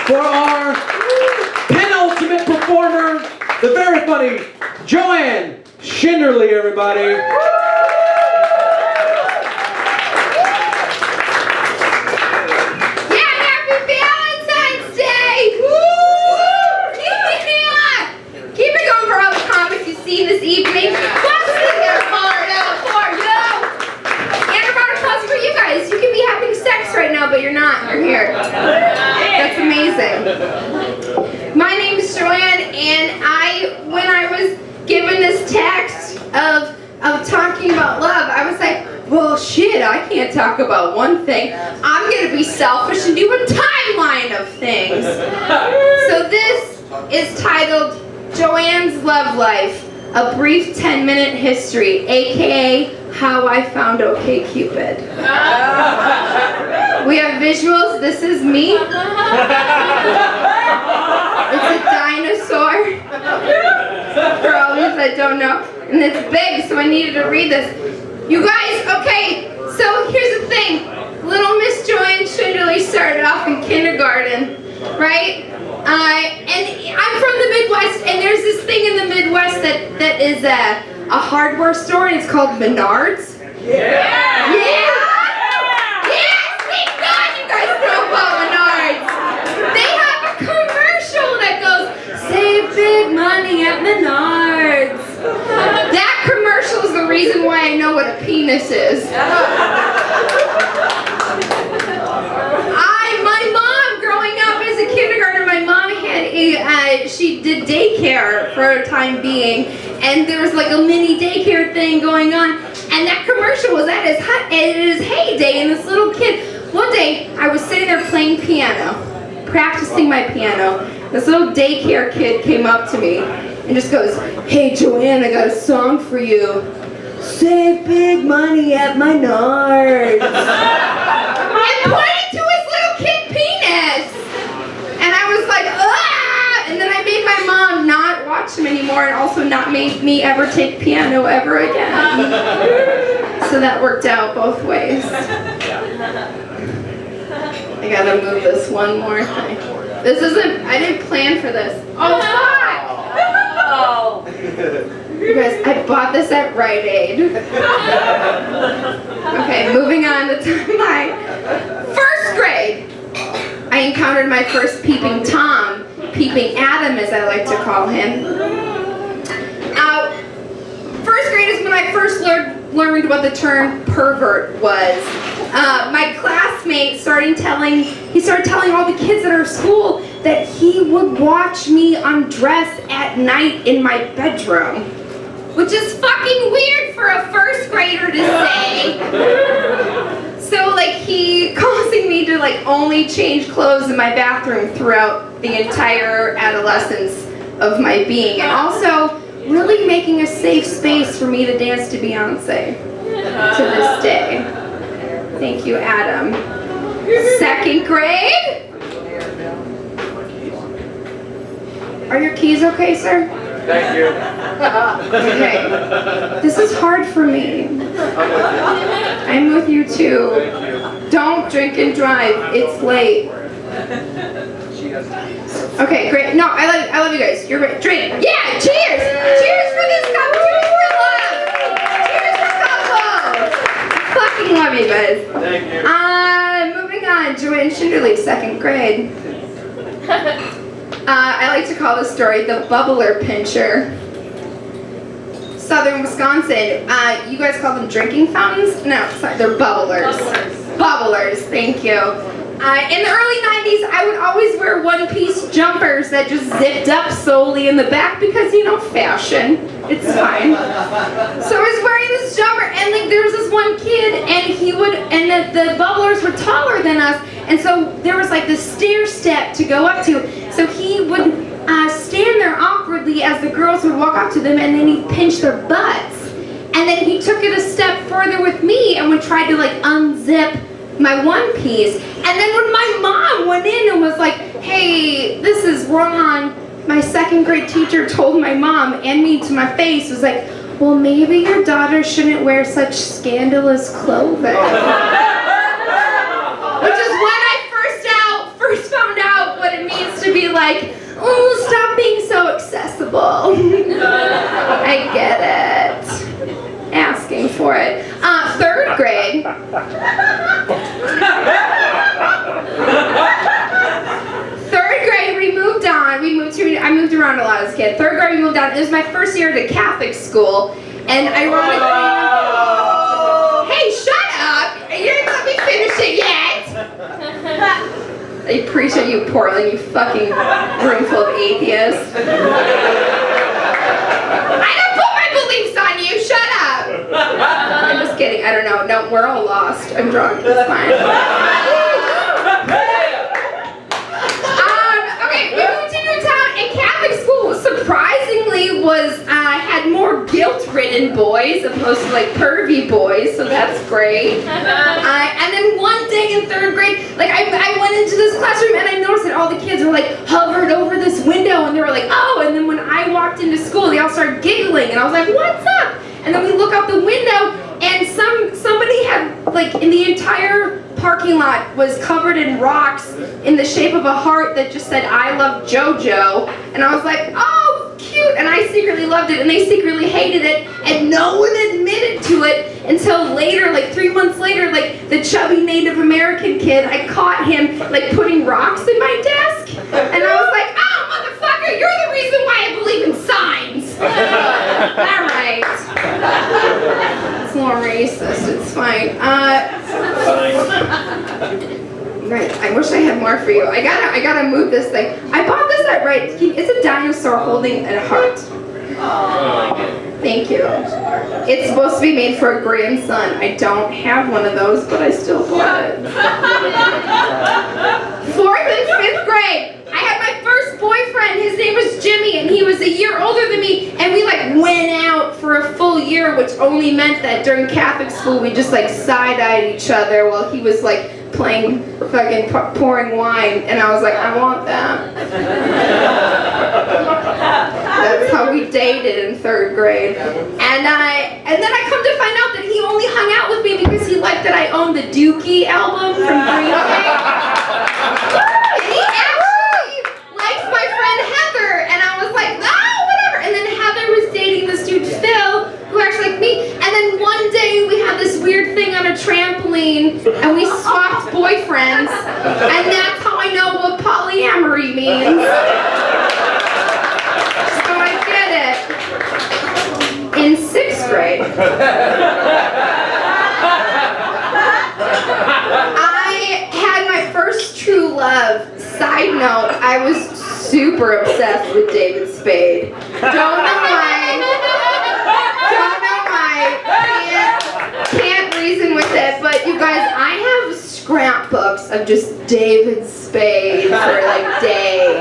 for our penultimate performer, the very funny JoAnn Schinderle, everybody. This evening, busting their heart out for you. And I brought a plus for you guys. You can be having sex right now, but you're not. You're here. That's amazing. My name is JoAnn, and when I was given this text of talking about love, I was like, well, shit, I can't talk about one thing. I'm gonna be selfish and do a timeline of things. So this is titled JoAnn's Love Life. A brief 10-minute history, aka how I found OK Cupid. We have visuals. This is me. It's a dinosaur. For all of you that don't know, and it's big, so I needed to read this. You guys, okay? So here's the thing. Little Miss JoAnn Schinderle started off in kindergarten, right? And I'm from the Midwest, and there's this thing in the Midwest that is a hardware store, and it's called Menards. Yeah! Yes! Thank God you guys know about Menards. They have a commercial that goes, save big money at Menards. That commercial is the reason why I know what a penis is. She did daycare for a time being, and there was like a mini daycare thing going on, and that commercial was at his heyday, and this little kid, one day I was sitting there playing piano, practicing my piano. This little daycare kid came up to me and just goes, hey JoAnn, I got a song for you. Save big money at Menards. And pointed to his little kid penis. And I was like, ugh! And then I made my mom not watch him anymore, and also not make me ever take piano ever again. So that worked out both ways. I gotta move this one more thing. This isn't, I didn't plan for this. Oh, fuck! You guys, I bought this at Rite Aid. Okay, moving on to my first grade. I encountered my first peeping Tom, peeping Adam as I like to call him. First grade is when I first learned what the term pervert was. My classmate started telling all the kids at our school that he would watch me undress at night in my bedroom. Which is fucking weird for a first grader to say. So like he causing me to like only change clothes in my bathroom throughout the entire adolescence of my being, and also really making a safe space for me to dance to Beyonce to this day. Thank you, Adam. Second grade? Are your keys okay, sir? Thank you. Okay. This is hard for me. I'm with you too. Don't drink and drive. It's late. Okay, great. No, I love you guys. You're great. Drink. Yeah, cheers! Cheers for this couple. Cheers for love. Cheers for couples. Fucking love you guys. Thank you. Moving on. JoAnn Schinderle, second grade. I like to call this story the bubbler pincher. Southern Wisconsin. You guys call them drinking fountains? No, sorry, they're bubblers. Bubblers, thank you. In the early 90s, I would always wear one-piece jumpers that just zipped up solely in the back because, you know, fashion. It's fine. So I was wearing this jumper, and like there was this one kid, and the bubblers were taller than us, and so there was like this stair step to go up to. So he would stand there awkwardly as the girls would walk up to them, and then he'd pinch their butts. And then he took it a step further with me and would try to like unzip my one piece. And then when my mom went in and was like, hey, this is wrong, my second grade teacher told my mom and me to my face, was like, well, maybe your daughter shouldn't wear such scandalous clothing. Which is when I first found out what it means around a lot as a kid. 3rd grade, we moved out. It was my first year at a Catholic school, and ironically, hey, shut up! You didn't let me finish it yet. I appreciate you, Portland, you fucking room full of atheists. I don't put my beliefs on you. Shut up. I'm just kidding. I don't know. No, we're all lost. I'm drunk. It's fine. Okay, we moved to new town, and Catholic school surprisingly had more guilt-ridden boys opposed to like pervy boys, so that's great. And then one day in 3rd grade, like I went into this classroom and I noticed that all the kids were like hovered over this window, and they were like, oh, and then when I walked into school, they all started giggling, and I was like, what's up? And then we look out the window, and somebody had, like, in the entire parking lot was covered in rocks in the shape of a heart that just said, I love JoJo. And I was like, oh, cute. And I secretly loved it, and they secretly hated it, and no one admitted to it until later, like 3 months later, like the chubby Native American kid, I caught him, like, putting rocks in my desk. And I was like, oh, motherfucker, you're the reason why I believe in signs. All right. It's a little racist. It's fine. Right. I wish I had more for you. I gotta move this thing. I bought this at Right. It's a dinosaur holding a heart. Thank you. It's supposed to be made for a grandson. I don't have one of those, but I still bought it. 4th and 5th grade. I had my first boyfriend. His name was Jimmy, and he was a year older than me, and we like went out for a full year, which only meant that during Catholic school we just like side-eyed each other while he was like playing fucking pouring wine, and I was like, I want that. That's how we dated in 3rd grade. And then I come to find out that he only hung out with me because he liked that I owned the Dookie album from Green Day. And he actually likes my friend Heather, and I was like, oh, whatever. And then Heather was dating this dude Phil, who actually liked me. And then one day we had this weird thing on a trampoline, and we swapped boyfriends, and that's how I know what polyamory means. So I get it. In 6th grade, I had my first true love. Side note, I was super obsessed with David Spade. Don't know why. Can't reason with it, but you guys, I have scrapbooks of just David Spade for like days.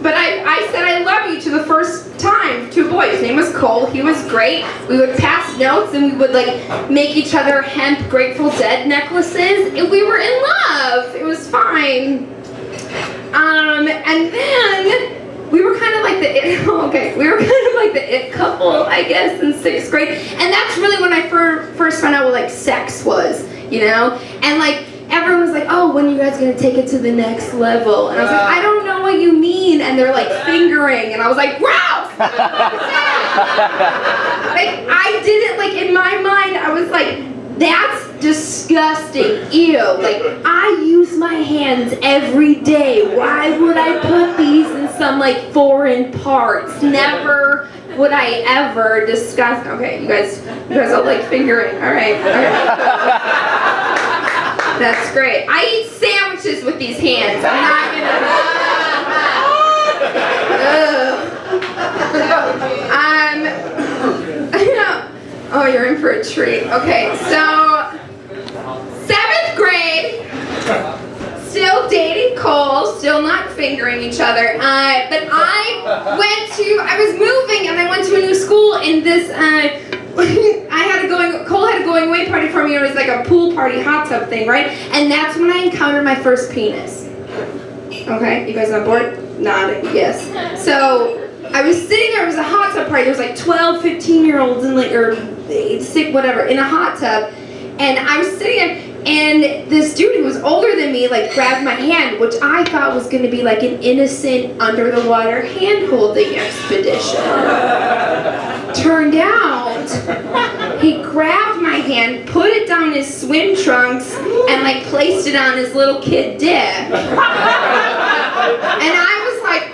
But I said I love you to the first time to a boy. His name was Cole. He was great. We would pass notes, and we would like make each other hemp Grateful Dead necklaces, and we were in love. It was fine. And then we were kind of like the it couple, I guess, in 6th grade, and that's really when I first found out what like sex was, you know, and like everyone was like, oh, when are you guys gonna take it to the next level? And I was like, I don't know what you mean. And they're like fingering, and I was like, gross! Like I didn't, like in my mind, I was like, that's disgusting. Ew. Like, I use my hands every day. Why would I put these in some like foreign parts? Never would I ever discuss. Okay, you guys all like fingering. All right. That's great. I eat sandwiches with these hands. I'm not gonna. Oh, you're in for a treat. Okay, so 7th grade, still dating Cole, still not fingering each other. But I was moving, and I went to a new school, and this, Cole had a going away party for me. It was like a pool party, hot tub thing, right? And that's when I encountered my first penis. Okay, you guys on board? Nodding, yes. So I was sitting there, it was a hot tub party. There was like 12, 15-year-olds in like, or 6, whatever, in a hot tub. And I was sitting there, and this dude who was older than me like grabbed my hand, which I thought was going to be like an innocent under the water hand-holding expedition. Turned out, he grabbed my hand, put it down his swim trunks, and like placed it on his little kid dick. And I was like,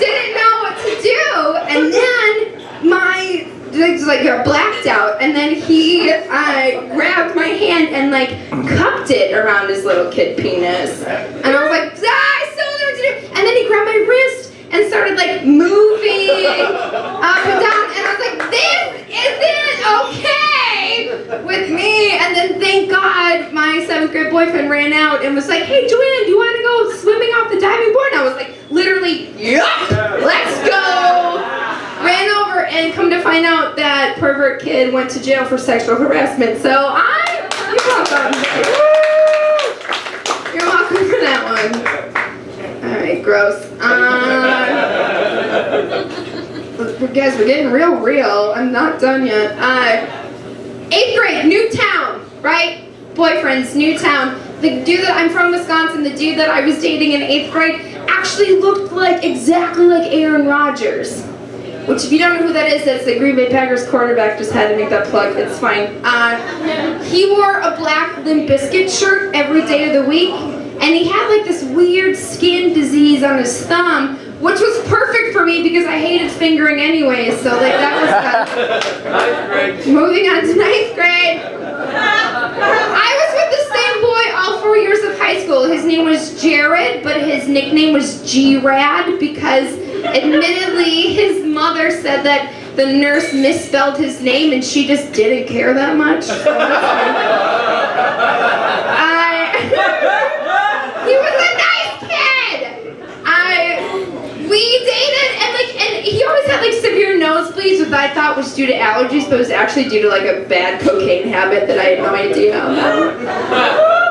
didn't know what to do. And then I blacked out. And then he grabbed my hand and like cupped it around his little kid penis. And I was like, I still don't know what to do. And then he grabbed my wrist and started like moving up and down. And I was like, this isn't okay with me. And then thank God my 7th grade boyfriend ran out and was like, hey JoAnn, do you want to go swimming off the diving board? And I was like, literally, yup, let's go. Ran over and come to find out that pervert kid went to jail for sexual harassment. So you're welcome. You're welcome for that one. All right, gross. Guys, we're getting real. I'm not done yet. 8th grade, new town, right? Boyfriends, new town. The dude that I'm from Wisconsin, the dude that I was dating in 8th grade actually looked exactly like Aaron Rodgers. Which, if you don't know who that is, that's the Green Bay Packers quarterback. Just had to make that plug. It's fine. He wore a black Limp Bizkit shirt every day of the week, and he had like this weird skin disease on his thumb, which was perfect for me because I hated fingering anyway. So like that was fun. Moving on to 9th grade. I was with the same boy all 4 years of high school. His name was Jared, but his nickname was G-Rad because admittedly his mother said that the nurse misspelled his name and she just didn't care that much. He was a nice kid. We dated and he always had severe nosebleeds, which I thought was due to allergies, but it was actually due to a bad cocaine habit that I had no idea about.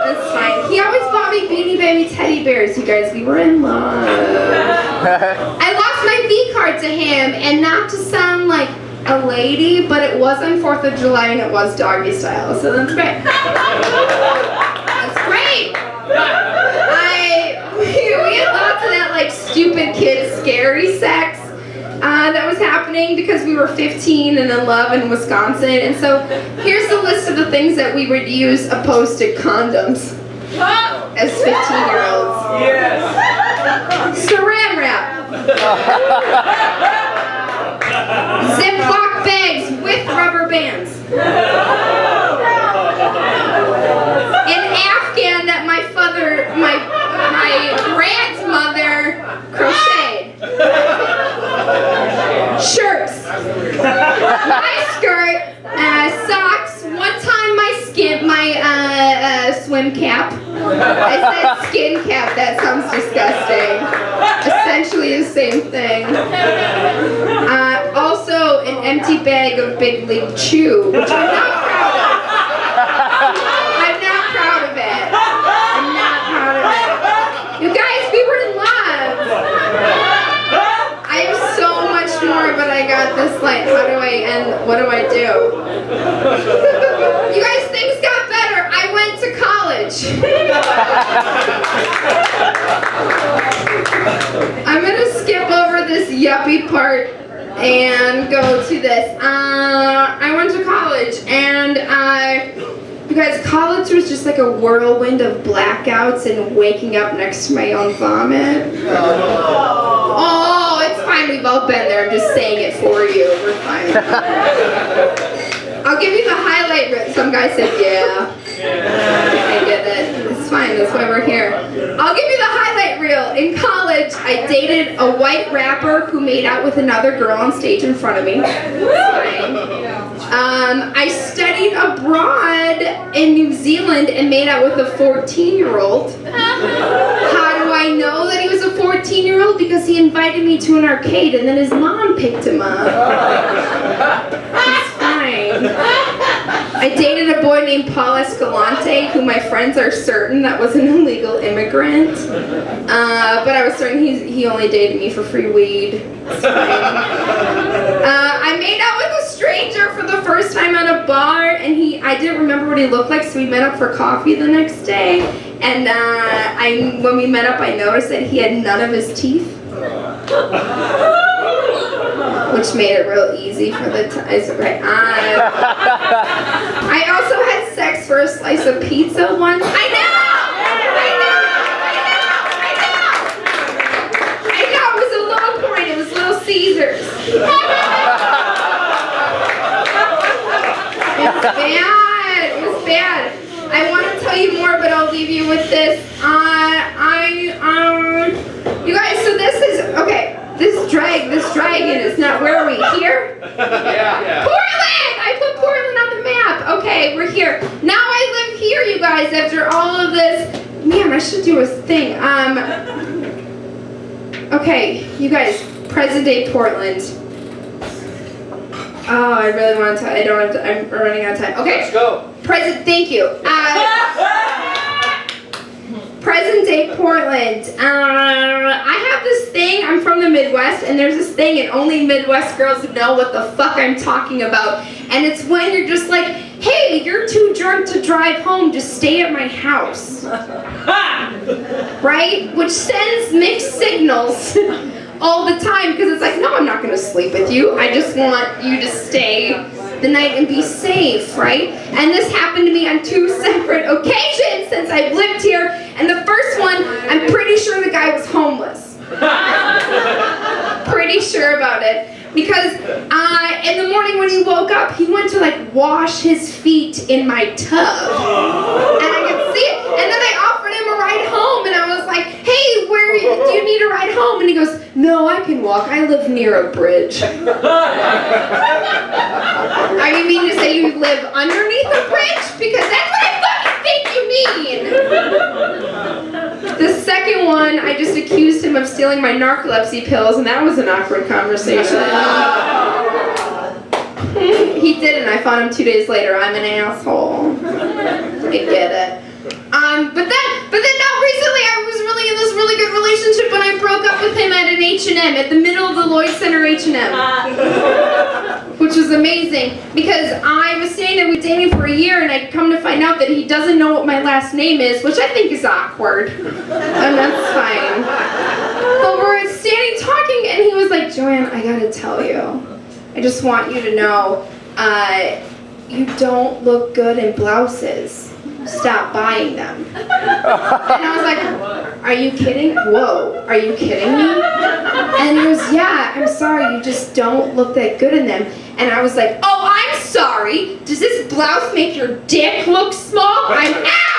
That's fine. He always bought me Beanie Baby teddy bears, you guys. We were in love. I lost my V card to him, and not to sound like a lady, but it was on 4th of July and it was doggy style, so that's great. That's great. We had lots of that stupid kid scary sex that was happening because we were 15 and in love in Wisconsin. And so here's the list of the things that we would use opposed to condoms as 15-year-olds. Yes. Saran wrap. Ziploc bags with rubber bands. An Afghan that my grandmother crocheted. Shirts. My skirt. Socks. One time my swim cap. I said skin cap. That sounds disgusting. Essentially the same thing. Also an empty bag of Big League Chew, which I'm not proud of. I'm not proud of it. I'm not proud of it. You guys, we were in love. I have so much more, but I got this how do I end? What do I do? You guys, things got better. I went to college. I'm gonna skip over this yuppie part and go to this. I went to college and you guys, college was just a whirlwind of blackouts and waking up next to my own vomit. Oh, it's fine, we've all been there. I'm just saying it for you. We're fine. I'll give you the highlight reel. Some guy said, yeah. I get it. It's fine, that's why we're here. I'll give you the highlight reel. In college, I dated a white rapper who made out with another girl on stage in front of me. It's fine. I studied abroad in New Zealand and made out with a 14-year-old. How do I know that he was a 14-year-old? Because he invited me to an arcade and then his mom picked him up. It's fine. I dated a boy named Paul Escalante, who my friends are certain that was an illegal immigrant. But I was certain he only dated me for free weed. It's fine. I made out with a stranger for the first time at a bar, and I didn't remember what he looked like, so we met up for coffee the next day. And when we met up, I noticed that he had none of his teeth, which made it real easy for the time. Okay. I also had sex for a slice of pizza once. I know. bad. It was bad. I want to tell you more, but I'll leave you with this. You guys, so this is, okay, this dragon is not, where are we, here? Yeah. Portland! I put Portland on the map. Okay, we're here. Now I live here, you guys, after all of this. Man, I should do a thing. Okay, you guys, present day Portland. Oh, I really want to, I don't have to, I'm running out of time. Okay. Let's go. Thank you. Present day Portland. I have this thing, I'm from the Midwest, and there's this thing, and only Midwest girls know what the fuck I'm talking about. And it's when you're just like, hey, you're too drunk to drive home, just stay at my house. Right? Which sends mixed signals all the time, because it's like, no, I'm not going to sleep with you. I just want you to stay the night and be safe, right? And this happened to me on 2 separate occasions since I've lived here. And the first one, I'm pretty sure the guy was homeless. Pretty sure about it. Because in the morning when he woke up, he went to like wash his feet in my tub. And I could see it. And then I offered him a ride home, and I was like, hey, do you need a ride home? And he goes, no, I can walk. I live near a bridge. Are you mean to say you live underneath a bridge? Because that's what I fucking think you mean. The second one, I just accused him of stealing my narcolepsy pills, and that was an awkward conversation. He didn't. I found him 2 days later. I'm an asshole. I get it. But then not recently, I was really in this really good relationship when I broke up with him at an H&M, at the middle of the Lloyd Center H&M. Which was amazing, because I was saying that we were dating for a year, and I'd come to find out that he doesn't know what my last name is, which I think is awkward. And that's fine. But we're standing talking, and he was like, JoAnn, I gotta tell you, I just want you to know, you don't look good in blouses. Stop buying them. And I was like, are you kidding? Whoa, are you kidding me? And he goes, yeah, I'm sorry, you just don't look that good in them. And I was like, oh, I'm sorry. Does this blouse make your dick look small? I'm out!